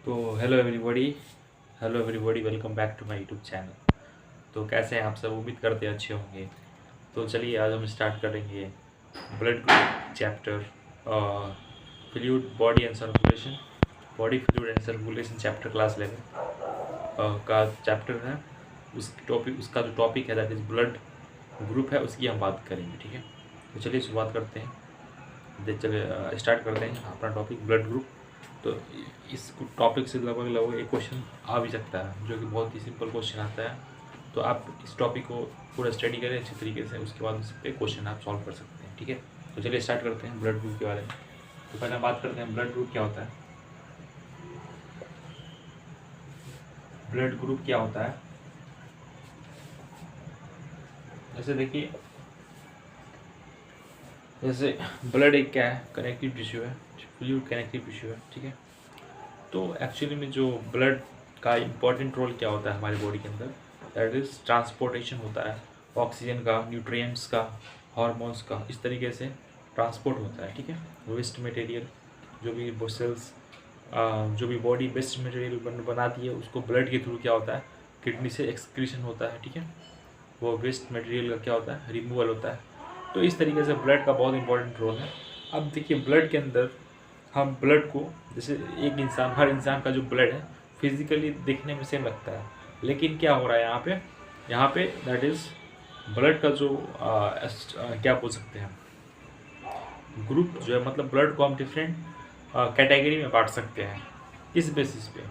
तो hello everybody, welcome back to my YouTube channel. तो कैसे हैं आप सब? उम्मीद करते हैं अच्छे होंगे। तो चलिए आज हम स्टार्ट करेंगे blood group chapter, fluid body and circulation, body fluid and circulation chapter class 11 का चैप्टर है। उसका जो टॉपिक है दैट इज़ ब्लड ग्रुप है, उसकी हम बात करेंगे। ठीक है, तो चलिए शुरुआत करते हैं। चलिए स्टार्ट करते हैं अपना टॉपिक ब्लड ग्रुप। तो इस टॉपिक से लगभग एक क्वेश्चन आ भी सकता है, जो कि बहुत ही सिंपल क्वेश्चन आता है। तो आप इस टॉपिक को पूरा स्टडी करें अच्छे तरीके से, उसके बाद उस पर क्वेश्चन आप सॉल्व कर सकते हैं। ठीक है, तो चलिए स्टार्ट करते हैं ब्लड ग्रुप के बारे में। तो पहले हम बात करते हैं ब्लड ग्रुप क्या होता है। ब्लड ग्रुप क्या होता है, जैसे देखिए, जैसे ब्लड एक क्या है, कनेक्टिव टिश्यू है, फ्लूइड कनेक्टिव टिश्यू है। ठीक है, तो एक्चुअली में जो ब्लड का इम्पोर्टेंट रोल क्या होता है हमारी बॉडी के अंदर, दैट इज़ ट्रांसपोर्टेशन होता है ऑक्सीजन का, न्यूट्रिएंट्स का, हार्मोन्स का, इस तरीके से ट्रांसपोर्ट होता है। ठीक है, वेस्ट मटेरियल जो भी सेल्स, जो भी बॉडी वेस्ट मटेरियल बनाती है, उसको ब्लड के थ्रू क्या होता है, किडनी से एक्सक्रीशन होता है। ठीक है, वो वेस्ट मटेरियल का क्या होता है, रिमूवल होता है। तो इस तरीके से ब्लड का बहुत इंपॉर्टेंट रोल है। अब देखिए, ब्लड के अंदर हम ब्लड को, जैसे एक इंसान, हर इंसान का जो ब्लड है फिजिकली देखने में सेम लगता है, लेकिन क्या हो रहा है यहाँ पे दैट इज़ ब्लड का जो क्या बोल सकते हैं, ग्रुप जो है, मतलब ब्लड को हम डिफरेंट कैटेगरी में बांट सकते हैं। किस बेसिस पे?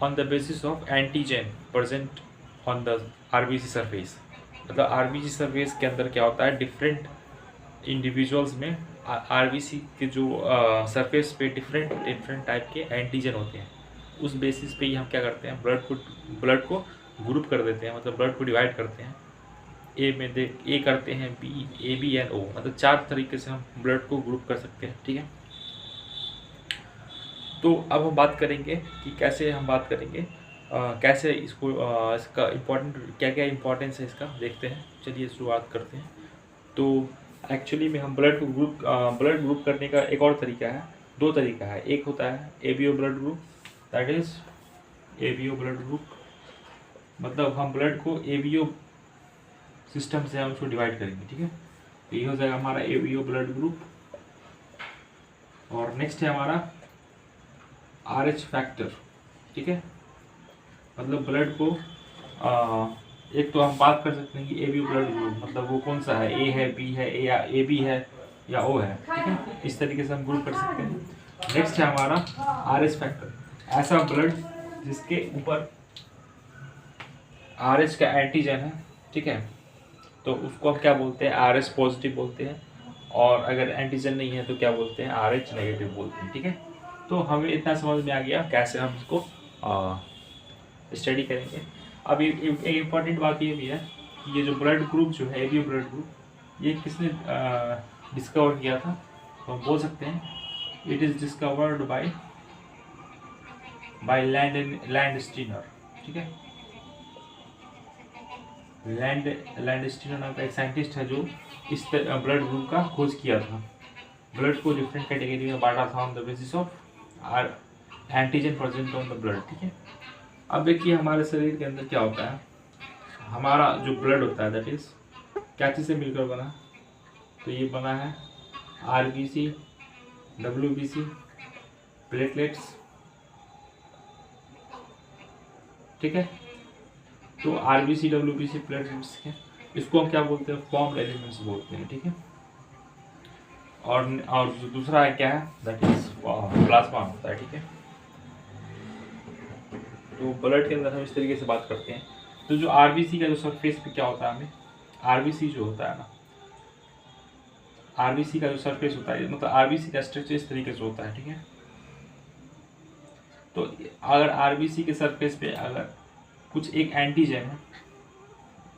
On the basis of antigen present on the RBC surface. मतलब आरबीसी सरफेस के अंदर क्या होता है, डिफरेंट इंडिविजुअल्स में आरबीसी के जो सरफेस पे डिफरेंट टाइप के एंटीजन होते हैं। उस बेसिस पे ही हम क्या करते हैं, ब्लड को ग्रुप कर देते हैं, मतलब ब्लड को डिवाइड करते हैं। ए करते हैं, बी, ए बी एंड ओ, मतलब 4 तरीके से हम ब्लड को ग्रुप कर सकते हैं। ठीक है, तो अब हम बात करेंगे कि कैसे हम बात करेंगे, कैसे इसको इसका इम्पोर्टेंट क्या क्या इम्पोर्टेंस है इसका देखते हैं। चलिए शुरुआत करते हैं। तो एक्चुअली में हम ब्लड ग्रुप करने का एक और तरीका है, 2 तरीका है। एक होता है ABO blood group, that is ABO blood group, मतलब हम ब्लड को एबीओ सिस्टम से हम उसको डिवाइड करेंगे। ठीक है, तो ये हो जाएगा हमारा एबीओ ब्लड ग्रुप। और नेक्स्ट है हमारा आरएच फैक्टर। ठीक है, मतलब ब्लड को एक तो हम बात कर सकते हैं कि ए बी ब्लड ग्रुप मतलब वो कौन सा है, ए है, बी है, ए बी है या ओ है। ठीक है, इस तरीके से हम ग्रुप कर सकते हैं। नेक्स्ट है हमारा आर एच फैक्टर, ऐसा ब्लड जिसके ऊपर आर एच का एंटीजन है। ठीक है, तो उसको हम क्या बोलते हैं, आर एच पॉजिटिव बोलते हैं, और अगर एंटीजन नहीं है तो क्या बोलते हैं, आर एच नेगेटिव बोलते हैं। ठीक है, तो हमें इतना समझ में आ गया कैसे हम इसको स्टडी करेंगे। अब एक इम्पॉर्टेंट बात ये भी है कि ये जो ब्लड ग्रुप जो है, एबीओ ब्लड ग्रुप, ये किसने डिस्कवर किया था, तो हम बोल सकते हैं it is discovered by land Steiner. ठीक है, लैंड स्टीनर नाम का एक साइंटिस्ट है जो इस ब्लड ग्रुप का खोज किया था। ब्लड को डिफरेंट कैटेगरी में बांटा था on the basis of R antigen present on the blood. ठीक है, अब देखिए हमारे शरीर के अंदर क्या होता है, हमारा जो ब्लड होता है दैट इज क्या चीज़ से मिलकर बना, तो ये बना है आरबीसी, डब्ल्यूबीसी, प्लेटलेट्स। ठीक है, तो आरबीसी, डब्ल्यूबीसी, प्लेटलेट्स के इसको हम क्या बोलते हैं, फॉर्म्ड एलिमेंट्स बोलते हैं। ठीक है, और जो दूसरा है क्या है, दैट इज प्लाज्मा होता है। ठीक है, तो ब्लड के अंदर हम इस तरीके से बात करते हैं। तो जो आरबीसी का जो सरफेस पे क्या होता है, हमें आरबीसी जो होता है ना, आरबीसी का जो सरफेस होता है, मतलब आरबीसी का स्ट्रक्चर इस तरीके से होता है। ठीक है, तो अगर आरबीसी के सरफेस पे अगर कुछ एक एंटीजन है,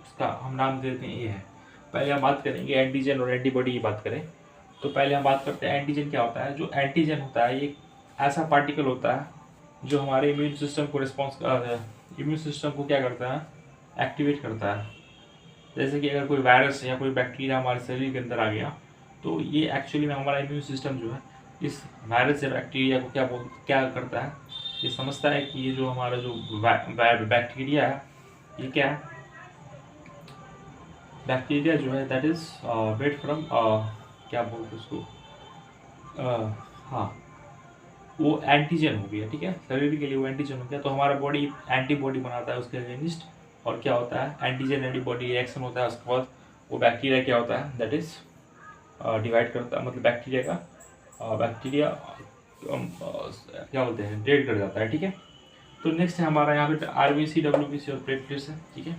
उसका हम नाम देते हैं ए है। पहले हम बात करेंगे एंटीजन और एंटीबॉडी की बात करें, तो पहले हम बात करते हैं एंटीजन क्या होता है। जो एंटीजन होता है ये ऐसा पार्टिकल होता है जो हमारे इम्यून सिस्टम को क्या करता है, एक्टिवेट करता है। जैसे कि अगर कोई वायरस या कोई बैक्टीरिया हमारे शरीर के अंदर आ गया, तो ये एक्चुअली में हमारा इम्यून सिस्टम जो है इस वायरस या बैक्टीरिया को क्या करता है, ये समझता है कि ये जो हमारा जो बैक्टीरिया है, ये क्या है, बैक्टीरिया जो है दैट इज वेट फ्रॉम, क्या बोलते हैं उसको, हाँ वो एंटीजन हो गया, ठीक है, शरीर के लिए वो एंटीजन हो गया। तो हमारा बॉडी एंटीबॉडी बनाता है उसके अगेंस्ट, और क्या होता है, एंटीजन एंटीबॉडी रिएक्शन होता है। उसके बाद वो बैक्टीरिया क्या होता है, दैट इज डिवाइड करता है, मतलब बैक्टीरिया क्या बोलते हैं, डेड कर जाता है, ठीक है। तो नेक्स्ट है हमारा यहाँ पे आरबीसी, डब्ल्यूबीसी और प्लेटलेट्स है, ठीक है।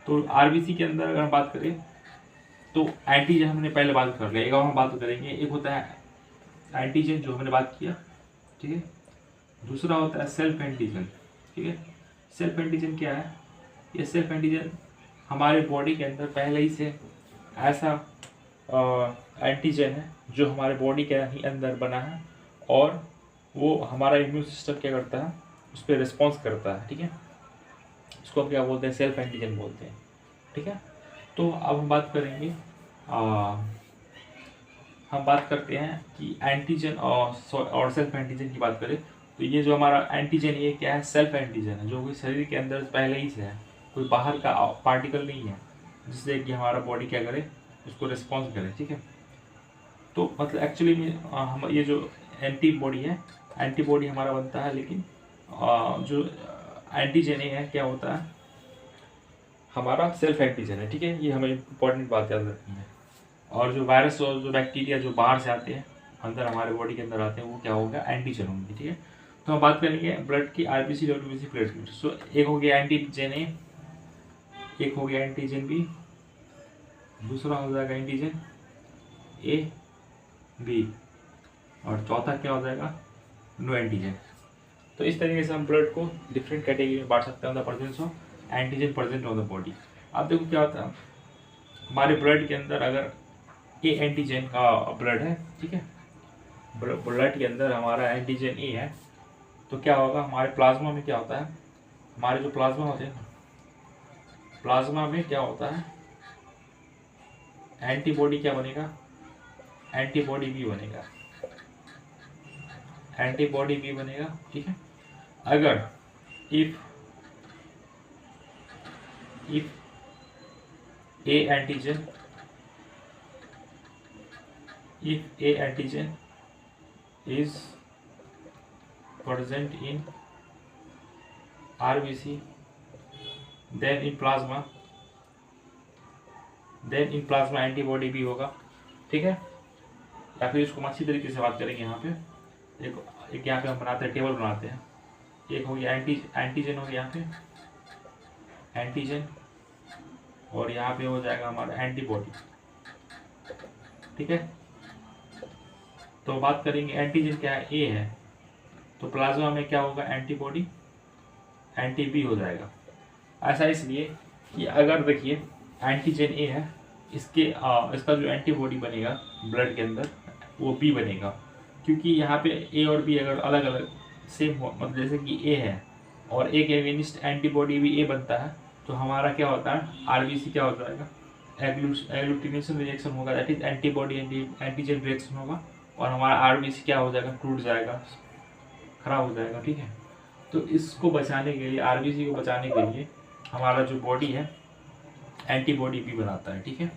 तो आरबीसी के अंदर अगर हम बात करें तो एंटीजन हमने पहले बात कर लिया, एक और हम बात करेंगे। एक होता है एंटीजन जो हमने बात किया, ठीक है। दूसरा होता है सेल्फ एंटीजन, ठीक है। सेल्फ एंटीजन क्या है, ये सेल्फ एंटीजन हमारे बॉडी के अंदर पहले ही से ऐसा एंटीजन है जो हमारे बॉडी के ही अंदर बना है, और वो हमारा इम्यून सिस्टम क्या करता है, उस पर रिस्पॉन्स करता है, ठीक है। इसको क्या बोलते हैं, सेल्फ एंटीजन बोलते हैं, ठीक है। तो अब हम बात करेंगे, हम बात करते हैं कि एंटीजन और सेल्फ एंटीजन की बात करें तो ये जो हमारा एंटीजन ये क्या है, सेल्फ एंटीजन है, जो कि शरीर के अंदर पहले ही से है, कोई बाहर का पार्टिकल नहीं है जिससे कि हमारा बॉडी क्या करे, उसको रिस्पॉन्स करे, ठीक है। तो मतलब एक्चुअली में हम ये जो एंटीबॉडी है, एंटीबॉडी हमारा बनता है, लेकिन जो एंटीजन है क्या होता है, हमारा सेल्फ एंटीजन है, ठीक है। ये हमें इंपॉर्टेंट बात याद रखनी है। और जो वायरस और जो बैक्टीरिया जो बाहर से आते हैं अंदर हमारे बॉडी के अंदर आते हैं, वो क्या होगा, एंटीजन होंगे, ठीक है। तो हम बात करेंगे ब्लड की आरबीसी, डब्ल्यूबीसी, प्लेटलेट्स। सो एक हो गया एंटीजन ए, एक हो गया एंटीजन बी, दूसरा हो जाएगा एंटीजन ए बी, और चौथा क्या हो जाएगा, नो एंटीजन। तो इस तरीके से हम ब्लड को डिफरेंट कैटेगरी में बांट सकते हैं, the presence of antigen present on the body. अब देखो क्या होता है, हमारे ब्लड के अंदर अगर ए एंटीजन का ब्लड है, ठीक है, ब्लड के अंदर हमारा एंटीजन ए है, तो क्या होगा, हमारे प्लाज्मा में क्या होता है, हमारे जो प्लाज्मा होते हैं, प्लाज्मा में क्या होता है, एंटीबॉडी क्या बनेगा, एंटीबॉडी भी बनेगा, एंटीबॉडी भी बनेगा, ठीक है। अगर if A antigen, if a antigen is present in RBC, then in plasma antibody भी होगा, ठीक है। या फिर इसको अच्छी तरीके से बात करेंगे, यहाँ पे एक यहाँ पे हम बनाते हैं, टेबल बनाते हैं। एक हो गया एंटीजन हो गया यहाँ पे एंटीजन, और यहाँ पे हो जाएगा हमारा एंटीबॉडी, ठीक है। तो बात करेंगे एंटीजन क्या है, ए है, तो प्लाज्मा में क्या होगा, एंटीबॉडी एंटी बी हो जाएगा। ऐसा इसलिए कि अगर देखिए एंटीजन ए है, इसका जो एंटीबॉडी बनेगा ब्लड के अंदर वो बी बनेगा, क्योंकि यहाँ पे ए और बी अगर अलग अलग सेम हो, मतलब जैसे कि ए है और ए के अगेंस्ट एंटीबॉडी भी ए बनता है, तो हमारा क्या होता है, आरबीसी क्या हो जाएगा, एग्लूटिनेशन रिएक्शन होगा, that is antibody antigen reaction होगा, और हमारा आरबीसी क्या हो जाएगा, टूट जाएगा, खराब हो जाएगा, ठीक है। तो इसको बचाने के लिए, आरबीसी को बचाने के लिए हमारा जो बॉडी है एंटीबॉडी भी बनाता है, ठीक है।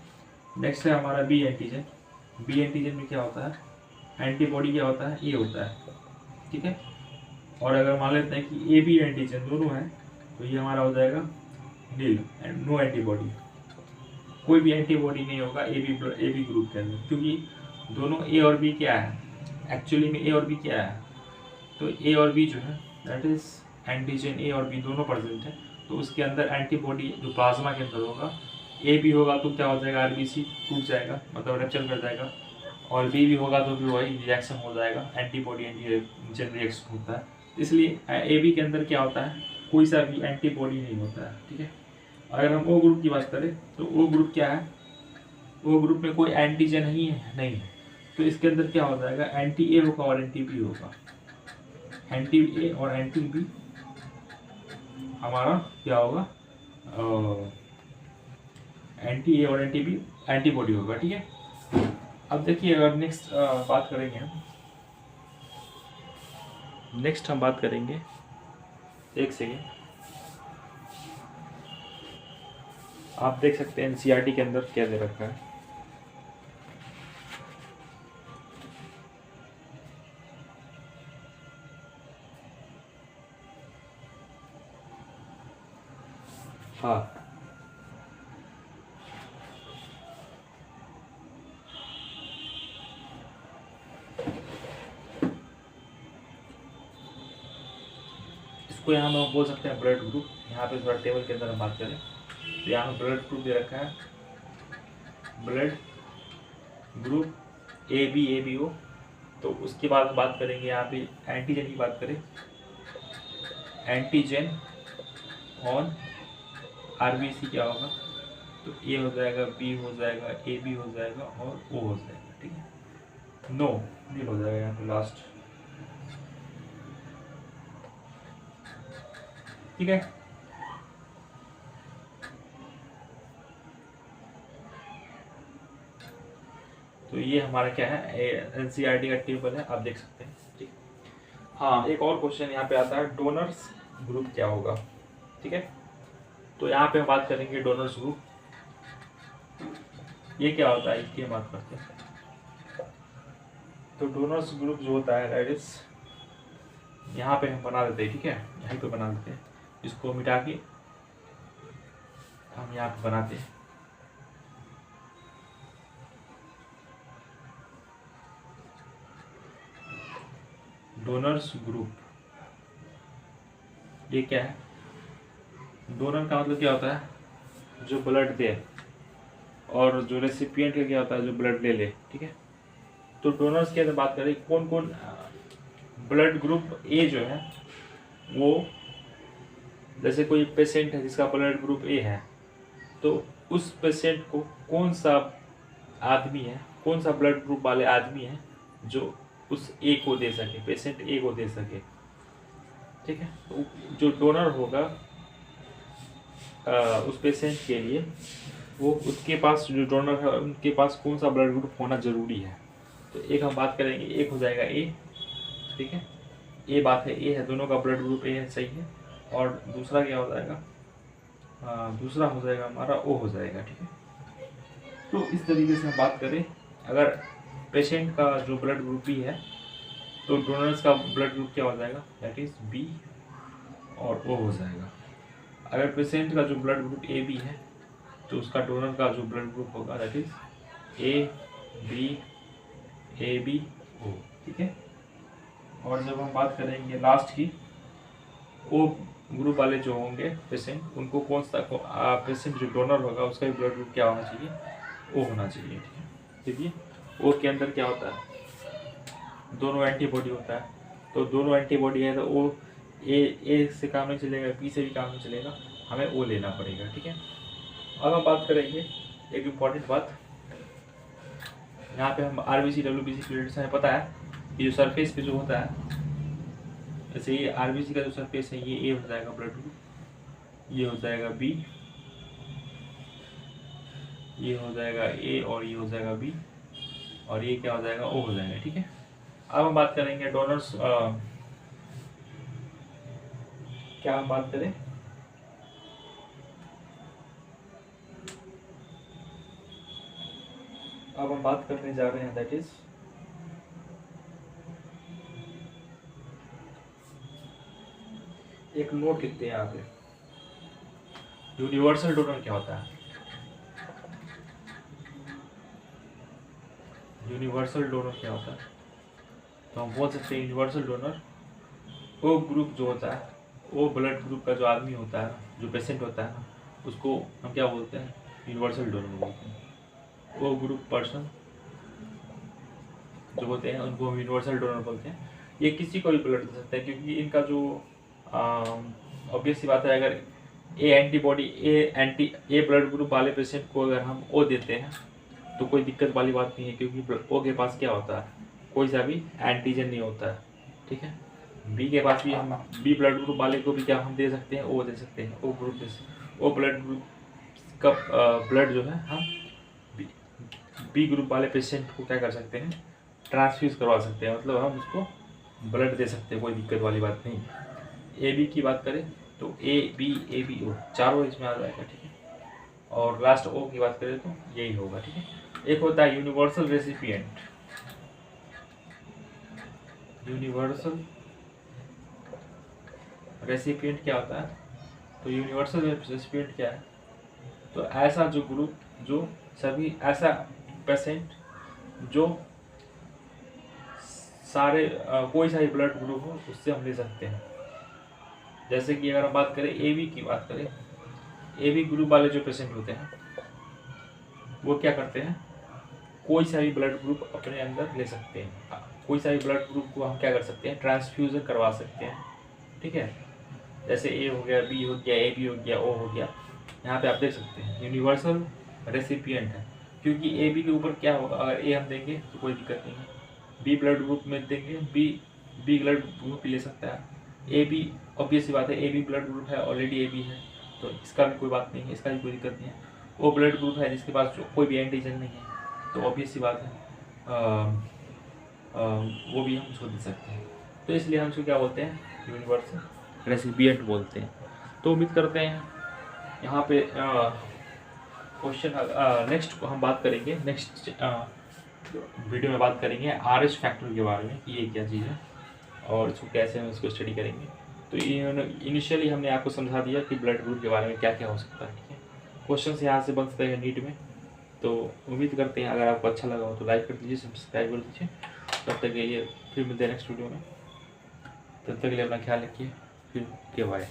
नेक्स्ट है हमारा बी एंटीजन। बी एंटीजन में क्या होता है, एंटीबॉडी क्या होता है, ए होता है, ठीक है। और अगर मान लेते हैं कि ए बी एंटीजन दोनों हैं, तो ये हमारा हो जाएगा नील, नो एंटीबॉडी, कोई भी एंटीबॉडी नहीं होगा ए बी ग्रुप के अंदर, क्योंकि दोनों ए और बी क्या है, एक्चुअली में ए और बी क्या है, तो ए और बी जो है दैट इज एंटीजन ए और बी दोनों प्रेजेंट है, तो उसके अंदर एंटीबॉडी जो प्लाज्मा के अंदर होगा, ए भी होगा तो क्या हो जाएगा, आरबीसी टूट जाएगा, मतलब रप्चर कर जाएगा, और बी भी होगा तो भी वही रिएक्शन हो जाएगा, एंटीबॉडी एंटीजन रिएक्शन होता है। इसलिए ए बी के अंदर क्या होता है, कोई सा भी एंटीबॉडी नहीं होता है, ठीक है। अगर हम ओ ग्रुप की बात करें तो ओ ग्रुप क्या है, ओ ग्रुप में कोई एंटीजन नहीं है, तो इसके अंदर क्या हो जाएगा, एंटी ए होगा और एंटी बी होगा, एंटी ए और एंटी बी हमारा क्या होगा, एंटी ए और एंटी बी एंटीबॉडी होगा, ठीक है। अब देखिए अगर नेक्स्ट बात करेंगे हम, नेक्स्ट हम बात करेंगे, एक सेकेंड, आप देख सकते हैं एनसीईआरटी के अंदर क्या दे रखा है। हाँ, इसको यहाँ हम बोल सकते हैं ब्लड ग्रुप। यहाँ पे थोड़ा टेबल के अंदर हम बात करें तो यहाँ ब्लड ग्रुप दे रखा है, blood group A B O. तो उसके बाद बात करेंगे यहाँ पे एंटीजन की बात करें, एंटीजन ऑन आरबीसी क्या होगा, तो ए हो जाएगा, बी हो जाएगा, ए बी हो जाएगा और ओ हो जाएगा। ठीक है, नो नील हो जाएगा यहाँ पे लास्ट। ठीक है, तो ये हमारा क्या है, एनसीईआरटी का टेबल है, आप देख सकते हैं। ठीक, हाँ एक और क्वेश्चन यहाँ पे आता है, डोनर्स ग्रुप क्या होगा। ठीक है, तो यहाँ पे हम बात करेंगे डोनर्स ग्रुप, ये क्या होता है इसकी हम बात करते हैं। तो डोनर्स ग्रुप जो होता है दैट इज, यहाँ पे हम बना देते हैं। ठीक है, यहीं पे बना देते हैं, इसको मिटा के हम यहाँ पे बनाते हैं। डोनर्स ग्रुप, ये क्या है, डोनर का मतलब क्या होता है, जो ब्लड दे, और जो रेसिपिएंट का क्या होता है, जो ब्लड ले ले। ठीक है, तो डोनर्स की अगर बात करें, कौन कौन ब्लड ग्रुप ए जो है वो, जैसे कोई पेशेंट है जिसका ब्लड ग्रुप ए है, तो उस पेशेंट को कौन सा आदमी है, कौन सा ब्लड ग्रुप वाले आदमी है जो उस ए को दे सके, पेशेंट ए को दे सके। ठीक है, तो जो डोनर होगा उस पेशेंट के लिए, वो उसके पास जो डोनर है उनके पास कौन सा ब्लड ग्रुप होना जरूरी है। तो एक हम बात करेंगे, एक हो जाएगा ए। ठीक है, ए बात है, ए है, दोनों का ब्लड ग्रुप ए है, सही है। और दूसरा क्या हो जाएगा, दूसरा हो जाएगा हमारा ओ हो जाएगा। ठीक है, तो इस तरीके से हम बात करें, अगर पेशेंट का जो ब्लड ग्रुप बी है तो डोनर्स का ब्लड ग्रुप क्या हो जाएगा, दैट इज बी और ओ हो जाएगा। अगर पेशेंट का जो ब्लड ग्रुप ए बी है तो उसका डोनर का जो ब्लड ग्रुप होगा that is A B O. ठीक है, और जब हम बात करेंगे लास्ट की, ओ ग्रुप वाले जो होंगे पेशेंट, उनको कौन सा पेशेंट जो डोनर होगा उसका भी ब्लड ग्रुप क्या होना चाहिए, ओ होना चाहिए। ठीक है, देखिए ओ के अंदर क्या होता है, दोनों एंटीबॉडी होता है, तो दोनों एंटीबॉडी है तो ओ ए से काम नहीं चलेगा, बी से भी काम नहीं चलेगा, हमें ओ लेना पड़ेगा। ठीक है, अब हम बात करेंगे एक इम्पॉर्टेंट बात, यहाँ पे हम आरबीसी डब्ल्यूबीसी प्लेटलेट्स हमें पता है कि जो सरफेस पे जो होता है, जैसे ये आरबीसी का जो सरफेस है ये ए हो जाएगा ब्लड ग्रुप, ये हो जाएगा बी, ये हो जाएगा ए और ये हो जाएगा बी, और ये क्या हो जाएगा, ओ हो जाएगा। ठीक है, अब हम बात करेंगे डोनर्स, क्या हम बात करें, अब हम बात करने जा रहे हैं दैट इज एक नोट लिखते हैं यहाँ पे, यूनिवर्सल डोनर क्या होता है। यूनिवर्सल डोनर क्या होता है, तो हम बोल सकते हैं यूनिवर्सल डोनर ओ ग्रुप जो होता है, वो ब्लड ग्रुप का जो आदमी होता है, जो पेशेंट होता है ना, उसको हम क्या बोलते हैं, यूनिवर्सल डोनर बोलते हैं। ओ ग्रुप पर्सन जो होते हैं उनको हम यूनिवर्सल डोनर बोलते हैं। ये किसी को भी ब्लड दे सकता है, क्योंकि इनका जो ऑब्वियस सी बात है, अगर ए ब्लड ग्रुप वाले पेशेंट को अगर हम ओ देते हैं तो कोई दिक्कत वाली बात नहीं है, क्योंकि ओ के पास क्या होता है, कोई सा भी एंटीजन नहीं होता है। ठीक है, बी के पास भी हम बी ब्लड ग्रुप वाले को भी क्या हम दे सकते हैं, ओ दे सकते हैं, O group O blood group का ब्लड जो है हम बी ग्रुप वाले पेशेंट को क्या कर सकते हैं, ट्रांसफ्यूज करवा सकते हैं, मतलब हम उसको ब्लड दे सकते हैं, कोई दिक्कत वाली बात नहीं। ए बी की बात करें तो ए बी ओ चारों इसमें आ जाएगा, ठीक है। और लास्ट ओ की बात करें तो यही होगा, ठीक है। एक होता है यूनिवर्सल रेसिपिएंट। यूनिवर्सल रेसिपिएंट क्या होता है? तो यूनिवर्सल रेसिपिएंट क्या है? तो ऐसा जो ग्रुप, जो सभी ऐसा पेशेंट जो सारे कोई सा ही ब्लड ग्रुप हो उससे हम ले सकते हैं। जैसे कि अगर हम बात करें ए बी की बात करें, ए बी ग्रुप वाले जो पेशेंट होते हैं वो क्या करते हैं, कोई सा भी ब्लड ग्रुप अपने अंदर ले सकते हैं। कोई सा भी ब्लड ग्रुप को हम क्या कर सकते हैं, ट्रांसफ्यूजन करवा सकते हैं, ठीक है। जैसे ए हो गया, बी हो गया, ए बी हो गया, ओ हो गया। यहाँ पे आप देख सकते हैं यूनिवर्सल रेसिपिएंट है, क्योंकि ए बी के ऊपर क्या होगा, अगर ए हम देंगे तो कोई दिक्कत नहीं है, बी ब्लड ग्रुप में देंगे, बी ब्लड ग्रुप ले सकता है, ए बी ऑब्वियस सी बात है, ए बी ब्लड ग्रुप है, ऑलरेडी ए बी है, तो इसका भी कोई बात नहीं है, इसका भी कोई दिक्कत नहीं है। वो ब्लड ग्रुप है जिसके पास कोई भी एंटीजन नहीं है, तो ऑब्वियस सी बात है वो भी हम उसको दे सकते हैं। तो इसलिए हम उसको क्या बोलते हैं, यूनिवर्सल रेसिपिएंट बोलते हैं। तो उम्मीद करते हैं यहाँ पे क्वेश्चन नेक्स्ट हम बात करेंगे, नेक्स्ट वीडियो में बात करेंगे RH फैक्टर के बारे में कि ये क्या चीज़ है और इसको कैसे हम इसको स्टडी करेंगे। तो इनिशियली हमने आपको समझा दिया कि ब्लड ग्रुप के बारे में क्या क्या हो सकता है, ठीक है। क्वेश्चन यहाँ से बन सकते हैं नीट में। तो उम्मीद करते हैं अगर आपको अच्छा लगा हो तो लाइक कर दीजिए, सब्सक्राइब कर दीजिए। तब तक के लिए फिर मिलते हैं नेक्स्ट वीडियो में। तब तक के लिए अपना ख्याल रखिए, फिर के बाय।